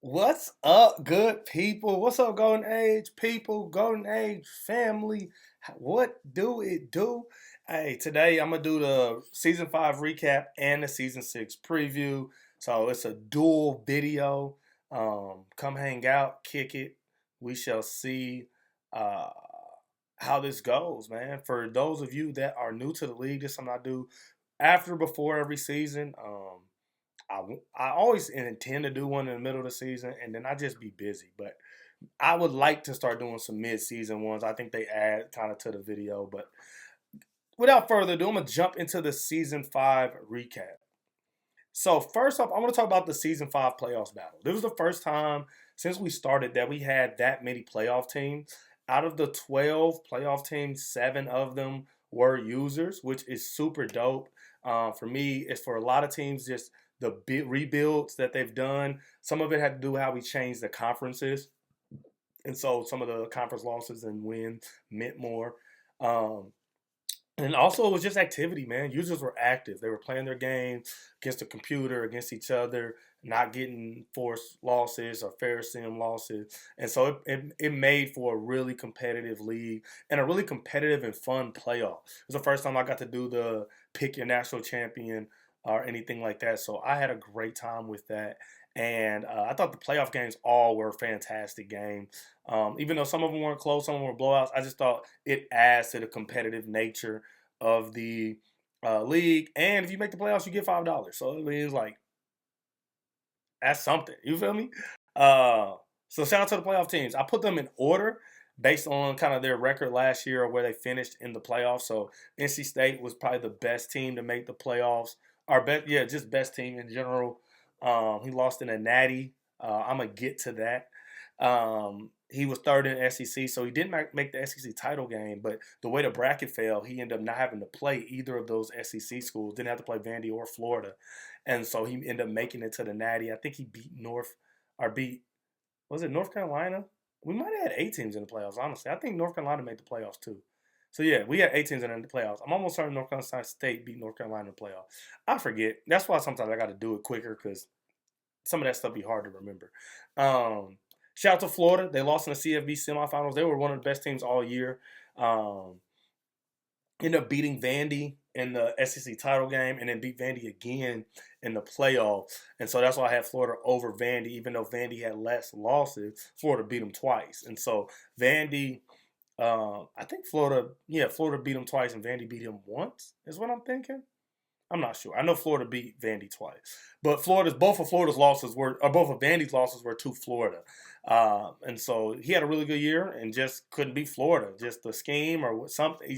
What's up, good people? What's up, Golden Age people, Golden Age family? What do it do? Hey, today I'm gonna do the season 5 recap and the season 6 preview. So it's a dual video. Come hang out, kick it. We shall see uh, how this goes, man. For those of you that are new to the league, this is something I do after before every season. I always intend to do one in the middle of the season, and then I just be busy. But I would like to start doing some mid-season ones. I think they add kind of to the video. But without further ado, I'm gonna jump into the season 5 recap. So first off, I want to talk about the season 5 playoffs battle. This was the first time since we started that we had that many playoff teams. Out of the 12 playoff teams, 7 of them were users, which is super dope. For me, it's for a lot of teams just the rebuilds that they've done. Some of it had to do with how we changed the conferences, and so some of the conference losses and wins meant more. Um, and also, it was just activity, man. Users were active. They were playing their game against the computer, against each other, not getting forced losses or fair sim losses. And so it made for a really competitive league and a really competitive and fun playoff. It was the first time I got to do the pick your national champion or anything like that. So I had a great time with that. And I thought the playoff games all were fantastic games. Even though some of them weren't close, some of them were blowouts, I just thought it adds to the competitive nature of the league. And if you make the playoffs, you get $5. So it means like that's something. You feel me? Uh, so shout out to the playoff teams. I put them in order based on kind of their record last year or where they finished in the playoffs. So NC State was probably the best team to make the playoffs. Our best, yeah, just best team in general. He lost in a natty. I'm gonna get to that. He was third in SEC, so he didn't make the SEC title game. But the way the bracket fell, he ended up not having to play either of those SEC schools. Didn't have to play Vandy or Florida, and so he ended up making it to the Natty. I think he beat was it North Carolina? We might have had 8 teams in the playoffs. Honestly, I think North Carolina made the playoffs too. So yeah, we had 8 teams in the playoffs. I'm almost certain North Carolina State beat North Carolina in the playoffs. I forget. That's why sometimes I got to do it quicker because some of that stuff be hard to remember. Um, Shout out to Florida. They lost in the CFB semifinals. They were one of the best teams all year. Um, Ended up beating Vandy in the SEC title game and then beat Vandy again in the playoffs. And so that's why I had Florida over Vandy, even though Vandy had less losses. Florida beat them twice. And so Vandy, I think Florida beat them twice and Vandy beat them once, is what I'm thinking. I'm not sure. I know Florida beat Vandy twice, but both of Florida's losses were, or both of Vandy's losses were to Florida, and so he had a really good year and just couldn't beat Florida. Just the scheme or something,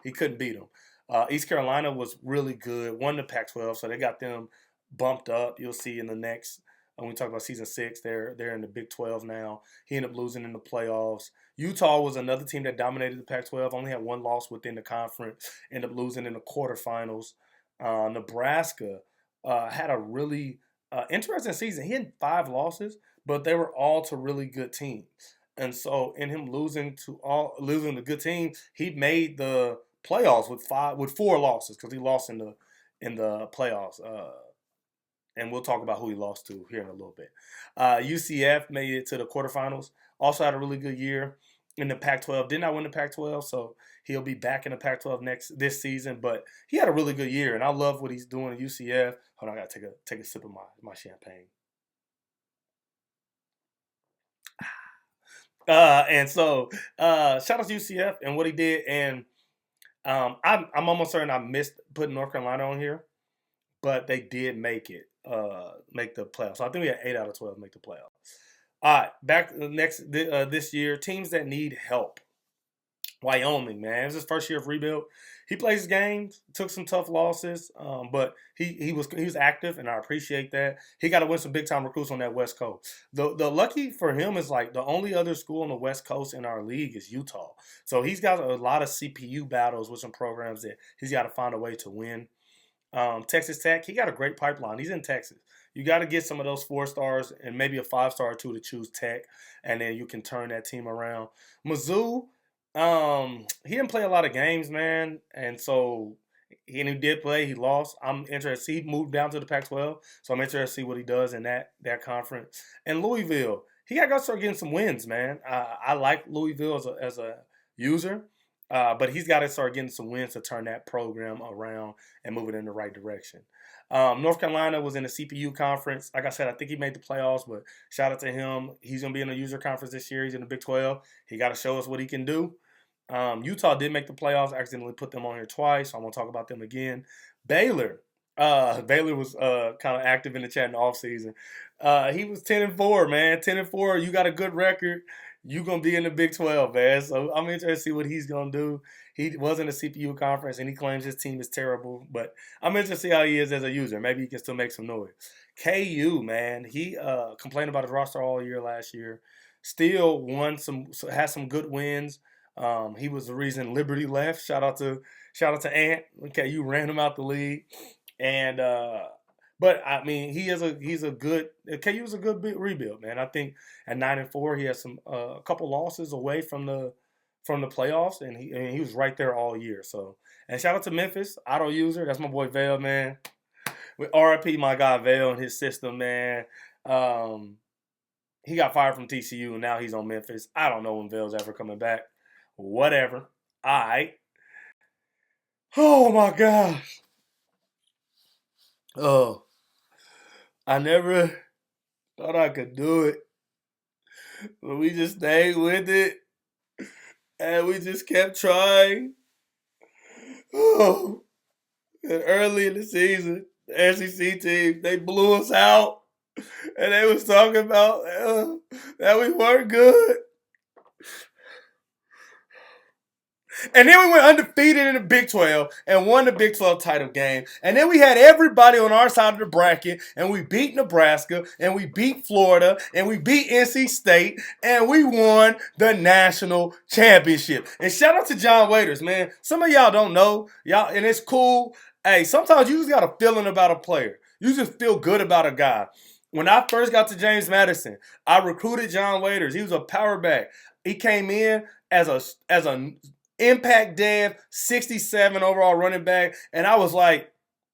he couldn't beat them. East Carolina was really good, won the Pac-12, so they got them bumped up. You'll see in the next when we talk about season 6, they're in the Big 12 now. He ended up losing in the playoffs. Utah was another team that dominated the Pac-12. Only had one loss within the conference. Ended up losing in the quarterfinals. Nebraska had a really interesting season. He had 5 losses, but they were all to really good teams. And so, in him losing the good team, he made the playoffs with 4 losses because he lost in the playoffs. And we'll talk about who he lost to here in a little bit. UCF made it to the quarterfinals. Also had a really good year in the Pac-12. Did not win the Pac-12, so he'll be back in the Pac-12 this season. But he had a really good year, and I love what he's doing at UCF. Hold on, I gotta take a sip of my champagne. And so shout out to UCF and what he did. And I'm almost certain I missed putting North Carolina on here, but they did make the playoffs. So I think we had 8 out of 12 make the playoffs. All right, back to the this year, teams that need help. Wyoming, man, it was his first year of rebuild. He plays his games, took some tough losses, but he was active, and I appreciate that. He got to win some big time recruits on that West Coast. The lucky for him is like the only other school on the West Coast in our league is Utah, so he's got a lot of CPU battles with some programs that he's got to find a way to win. Texas Tech, he got a great pipeline. He's in Texas. You got to get some of those 4 stars and maybe a 5 star or two to choose Tech, and then you can turn that team around. Mizzou, he didn't play a lot of games, man, and so And he did play. He lost. I'm interested. He moved down to the Pac-12, so I'm interested to see what he does in that conference. And Louisville, he got to start getting some wins, man. I like Louisville as a user, but he's got to start getting some wins to turn that program around and move it in the right direction. North Carolina was in the CPU conference. Like I said, I think he made the playoffs, but shout out to him. He's going to be in the user conference this year. He's in the Big 12. He got to show us what he can do. Utah did make the playoffs. I accidentally put them on here twice, so I'm going to talk about them again. Baylor. Baylor was kind of active in the chat in the offseason. He was 10-4, man. 10-4. You got a good record. You're going to be in the Big 12, man. So I'm interested to see what he's going to do. He was in the CPU conference, and he claims his team is terrible. But I'm interested to see how he is as a user. Maybe he can still make some noise. KU, man. He complained about his roster all year last year. Still has some good wins. He was the reason Liberty left. Shout out to Ant. Okay, you ran him out the league, and but I mean he's a good KU is a good rebuild, man. I think at 9-4 he has a couple losses away from the playoffs, and he was right there all year. So and shout out to Memphis auto user. That's my boy Vale, man. With RIP my guy Vale and his system, man. He got fired from TCU and now he's on Memphis. I don't know when Vale's ever coming back. Whatever. All right. Oh my gosh. Oh, I never thought I could do it, but we just stayed with it and we just kept trying. Oh, and early in the season, the SEC team they blew us out, and they was talking about that we weren't good. And then we went undefeated in the Big 12 and won the Big 12 title game. And then we had everybody on our side of the bracket, and we beat Nebraska, and we beat Florida, and we beat NC State, and we won the national championship. And shout out to John Waiters, man. Some of y'all don't know, y'all, and it's cool. Hey, sometimes you just got a feeling about a player. You just feel good about a guy. When I first got to James Madison, I recruited John Waiters. He was a power back. He came in as a impact dev, 67 overall running back, and I was like,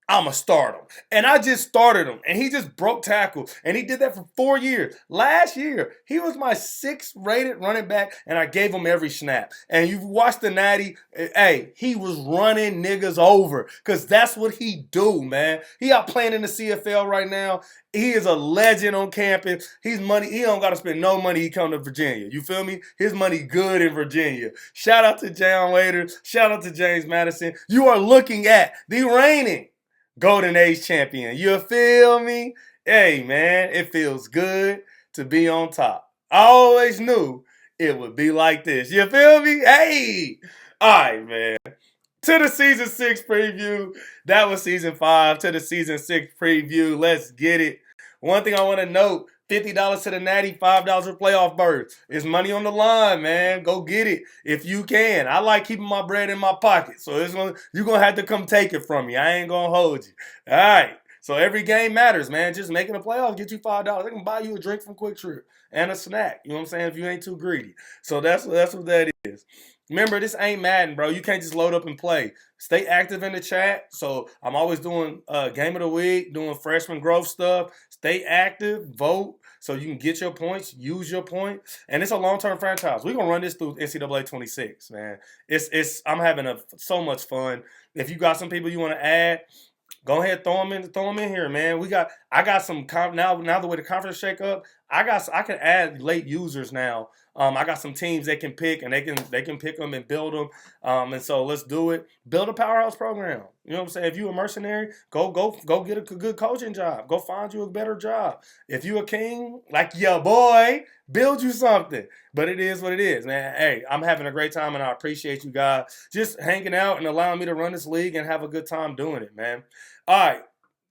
I'm going to start him. And I just started him, and he just broke tackles, and he did that for 4 years. Last year, he was my 6th rated running back, and I gave him every snap. And you watched the Natty, hey, he was running niggas over because that's what he do, man. He out playing in the CFL right now. He is a legend on campus. He don't got to spend no money. He come to Virginia. You feel me? His money good in Virginia. Shout out to John Waiters. Shout out to James Madison. You are looking at the reigning Golden Age champion. You feel me? Hey, man, it feels good to be on top. I always knew it would be like this. You feel me? Hey! All right, man. To the season 6 preview. That was season 5. To the season 6 preview. Let's get it. One thing I want to note, $50 to the Natty, $5 for playoff birds. It's money on the line, man. Go get it if you can. I like keeping my bread in my pocket, so you're going to have to come take it from me. I ain't going to hold you. All right. So every game matters, man. Just making the playoffs get you $5. They can buy you a drink from Quick Trip and a snack. You know what I'm saying? If you ain't too greedy. So that's what that is. Remember, this ain't Madden, bro. You can't just load up and play. Stay active in the chat. So I'm always doing Game of the Week, doing freshman growth stuff. Stay active, vote, so you can get your points, use your point. And it's a long-term franchise. We're going to run this through NCAA 26, man. I'm having so much fun. If you got some people you want to add, go ahead, throw them in here, man. I got some now the way the conference shake up, I can add late users now. I got some teams they can pick, and they can pick them and build them. And so let's do it. Build a powerhouse program. You know what I'm saying? If you a mercenary, go get a good coaching job. Go find you a better job. If you a king, like your boy, build you something. But it is what it is, man. Hey, I'm having a great time, and I appreciate you guys just hanging out and allowing me to run this league and have a good time doing it, man. All right,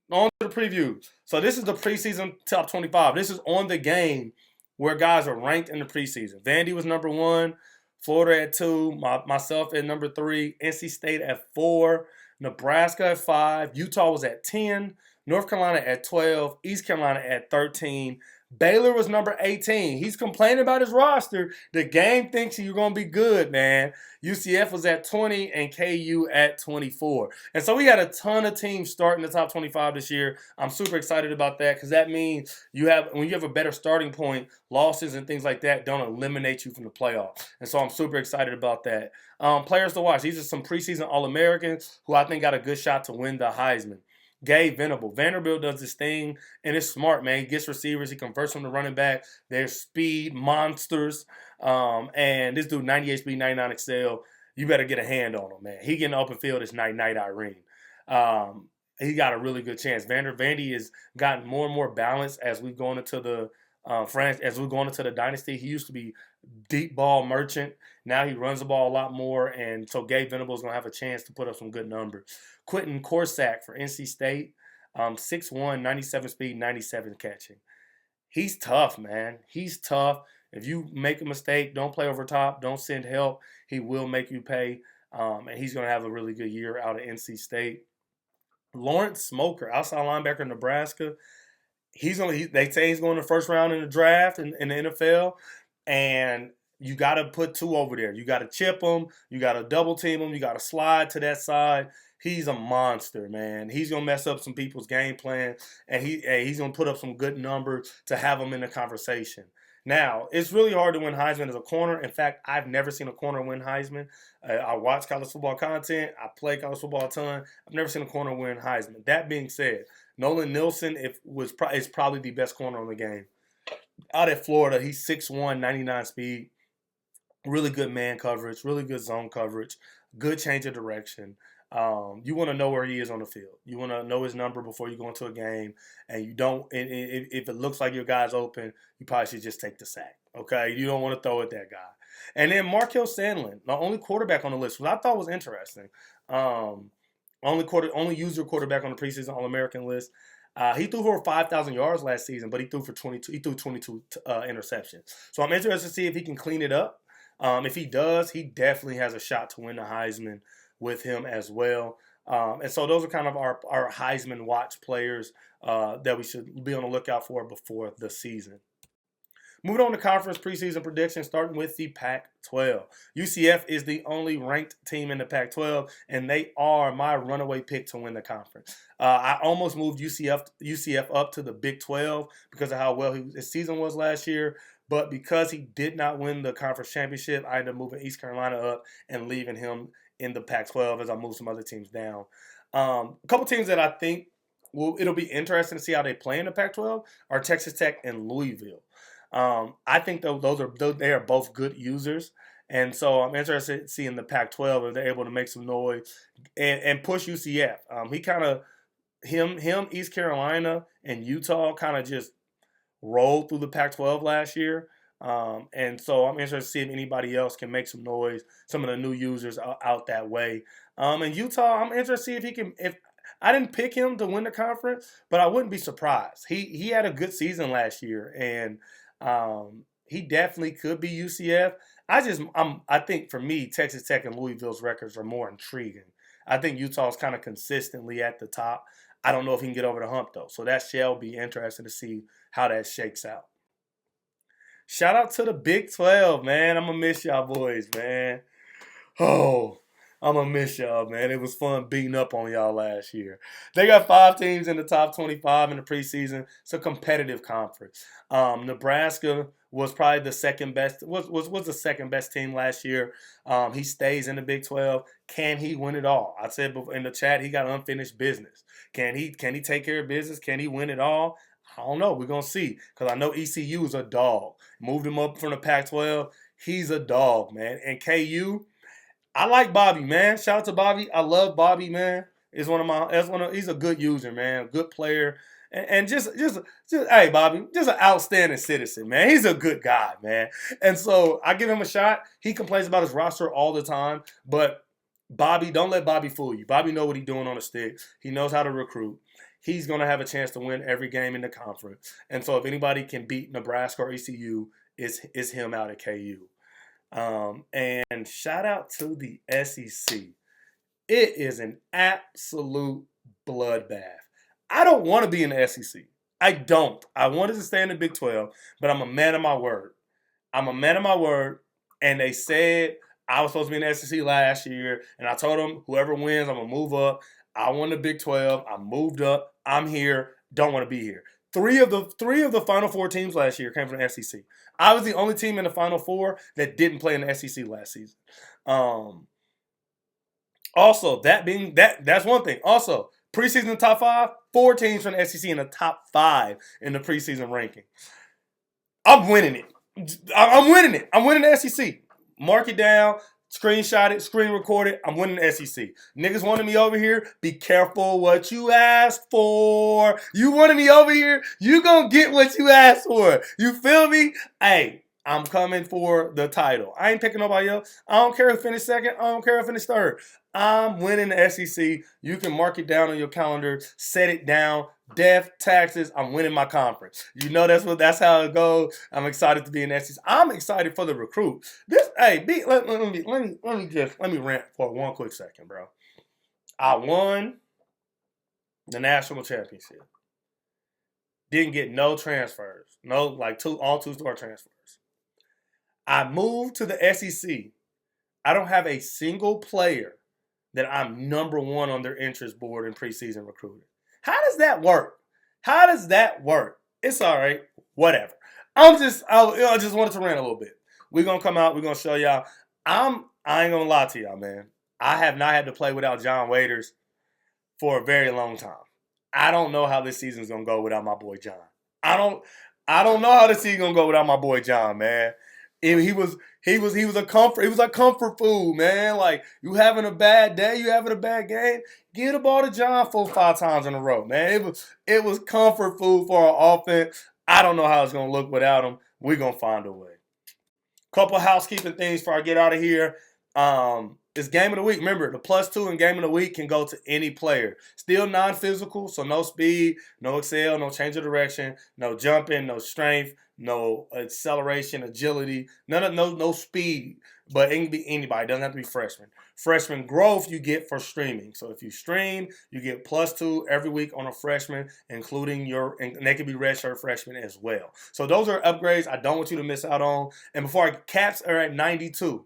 on to the preview. So this is the preseason top 25. This is on the game where guys are ranked in the preseason. Vandy was number 1, Florida at 2, myself at number 3, NC State at 4, Nebraska at 5, Utah was at 10, North Carolina at 12, East Carolina at 13, Baylor was number 18. He's complaining about his roster. The game thinks you're going to be good, man. UCF was at 20 and KU at 24. And so we had a ton of teams starting the top 25 this year. I'm super excited about that because that means when you have a better starting point, losses and things like that don't eliminate you from the playoffs. And so I'm super excited about that. Players to watch. These are some preseason All-Americans who I think got a good shot to win the Heisman. Gabe Venable. Vanderbilt does this thing, and it's smart, man. He gets receivers. He converts them to running back. They're speed monsters. And this dude, 98 speed, 99 excel. You better get a hand on him, man. He getting open field is night Irene. He got a really good chance. Vandy has gotten more and more balanced as we've gone into the as we're going into the dynasty. He used to be deep ball merchant. Now he runs the ball a lot more, and so Gabe Venable is going to have a chance to put up some good numbers. Quentin Corsack for NC State, 6'1", 97 speed, 97 catching. He's tough, man. He's tough. If you make a mistake, don't play over top, don't send help. He will make you pay, and he's going to have a really good year out of NC State. Lawrence Smoker, outside linebacker, Nebraska. They say he's going to the first round in the draft in the NFL, and you got to put two over there. You got to chip him. You got to double team him. You got to slide to that side. He's a monster, man. He's going to mess up some people's game plan, and he's going to put up some good numbers to have him in the conversation. Now, it's really hard to win Heisman as a corner. In fact, I've never seen a corner win Heisman. I watch college football content. I play college football a ton. I've never seen a corner win Heisman. That being said, Nolan Nielsen is probably the best corner on the game. Out at Florida, he's 6'1", 99 speed. Really good man coverage, really good zone coverage, good change of direction. You want to know where he is on the field. You want to know his number before you go into a game. And you don't. If it looks like your guy's open, you probably should just take the sack. Okay, you don't want to throw at that guy. And then Markel Sandlin, the only quarterback on the list, which I thought was interesting. Only user quarterback on the preseason All-American list. He threw for 5,000 yards last season, but he threw for 22. He threw 22 interceptions. So I'm interested to see if he can clean it up. If he does, he definitely has a shot to win the Heisman with him as well. And so those are kind of our Heisman watch players that we should be on the lookout for before the season. Moving on to conference preseason predictions, starting with the Pac-12. UCF is the only ranked team in the Pac-12, and they are my runaway pick to win the conference. I almost moved UCF up to the Big 12 because of how well his season was last year. But because he did not win the conference championship, I ended up moving East Carolina up and leaving him in the Pac-12 as I move some other teams down. A couple teams that I think it'll be interesting to see how they play in the Pac-12 are Texas Tech and Louisville. I think they are both good users, and so I'm interested in seeing the Pac-12 if they're able to make some noise and push UCF. East Carolina, and Utah kind of just rolled through the Pac-12 last year. And so I'm interested to see if anybody else can make some noise, some of the new users out that way. And Utah, I'm interested to see if he can. If I didn't pick him to win the conference, but I wouldn't be surprised. He had a good season last year, and he definitely could be UCF. I think for me, Texas Tech and Louisville's records are more intriguing. I think Utah's kind of consistently at the top. I don't know if he can get over the hump, though. So that shall be interesting to see how that shakes out. Shout out to the Big 12, man. I'm going to miss y'all boys, man. Oh, I'm going to miss y'all, man. It was fun beating up on y'all last year. They got 5 teams in the top 25 in the preseason. It's a competitive conference. Nebraska was probably the second best, was the second best team last year. He stays in the Big 12. Can he win it all? I said in the chat, he got unfinished business. Can he take care of business? Can he win it all? I don't know. We're going to see. Because I know ECU is a dog. Moved him up from the Pac-12. He's a dog, man. And KU, I like Bobby, man. Shout out to Bobby. I love Bobby, man. He's a good user, man. Good player. And just hey, Bobby, just an outstanding citizen, man. He's a good guy, man. And so I give him a shot. He complains about his roster all the time. But Bobby, don't let Bobby fool you. Bobby knows what he's doing on the stick. He knows how to recruit. He's going to have a chance to win every game in the conference. And so if anybody can beat Nebraska or ECU, it's him out at KU. And shout out to the SEC. It is an absolute bloodbath. I don't want to be in the SEC. I don't. I wanted to stay in the Big 12, but I'm a man of my word. I'm a man of my word, and they said I was supposed to be in the SEC last year, and I told them whoever wins, I'm gonna move up. I won the Big 12. I moved up. I'm here. Don't want to be here. Three of the Final Four teams last year came from the SEC. I was the only team in the Final Four that didn't play in the SEC last season. Um, Also, that's one thing. Also, preseason top five, 4 teams from the SEC in the top 5 in the preseason ranking. I'm winning it. I'm winning it. I'm winning the SEC. Mark it down, screenshot it, screen record it. I'm winning the SEC. Niggas wanted me over here. Be careful what you ask for. You wanted me over here. You gonna get what you asked for. You feel me? Hey, I'm coming for the title. I ain't picking nobody else. I don't care if I finish second. I don't care if I finish third. I'm winning the SEC. You can mark it down on your calendar. Set it down. Death, taxes. I'm winning my conference. You know that's how it goes. I'm excited to be in the SEC. I'm excited for the recruit. Let me rant for one quick second, bro. I won the national championship. Didn't get no transfers. No, like all 2-star transfers. I moved to the SEC. I don't have a single player that I'm number 1 on their interest board in preseason recruiting. How does that work? How does that work? It's all right. Whatever. I just wanted to rant a little bit. We're going to come out. We're going to show y'all. I ain't going to lie to y'all, man. I have not had to play without John Waiters for a very long time. I don't know how this season's going to go without my boy John. I don't know how this season's going to go without my boy John, man. He was a comfort food, man. Like, you having a bad day, you having a bad game, get the ball to John 4-5 times in a row, man. It was comfort food for our offense. I don't know how it's gonna look without him. We're gonna find a way. Couple housekeeping things before I get out of here. It's game of the week. Remember, the +2 in game of the week can go to any player. Still non-physical, so no speed, no excel, no change of direction, no jumping, no strength, no acceleration, agility, no speed. But it can be anybody. It doesn't have to be freshman. Freshman growth you get for streaming. So if you stream, you get +2 every week on a freshman, including and they can be redshirt freshmen as well. So those are upgrades I don't want you to miss out on. And caps are at 92.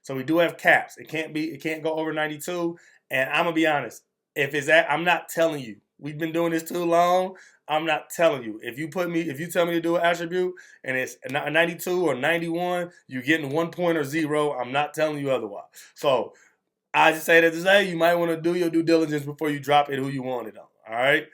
So we do have caps. It can't go over 92. And I'm gonna be honest. I'm not telling you. We've been doing this too long. I'm not telling you. If you tell me to do an attribute and it's a 92 or 91, you're getting 1 point or 0. I'm not telling you otherwise. So I just say that to say you might want to do your due diligence before you drop it who you want it on. All right.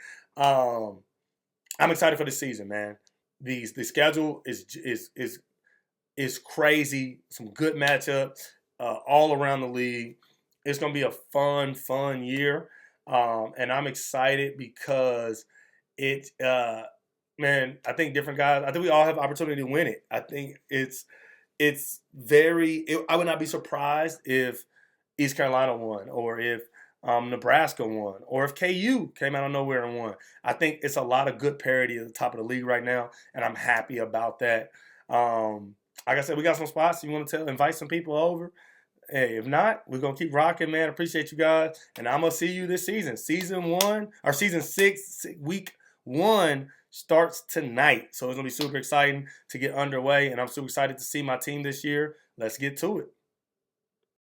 I'm excited for the season, man. The schedule is crazy. Some good matchups all around the league. It's gonna be a fun year, and I'm excited because man, I think different guys. I think we all have opportunity to win it. I think I would not be surprised if East Carolina won, or if Nebraska won, or if KU came out of nowhere and won. I think it's a lot of good parity at the top of the league right now, and I'm happy about that. Like I said, we got some spots. You want to invite some people over? Hey, if not, we're going to keep rocking, man. Appreciate you guys. And I'm going to see you this season. Season 6, week 1 starts tonight. So it's going to be super exciting to get underway. And I'm super excited to see my team this year. Let's get to it.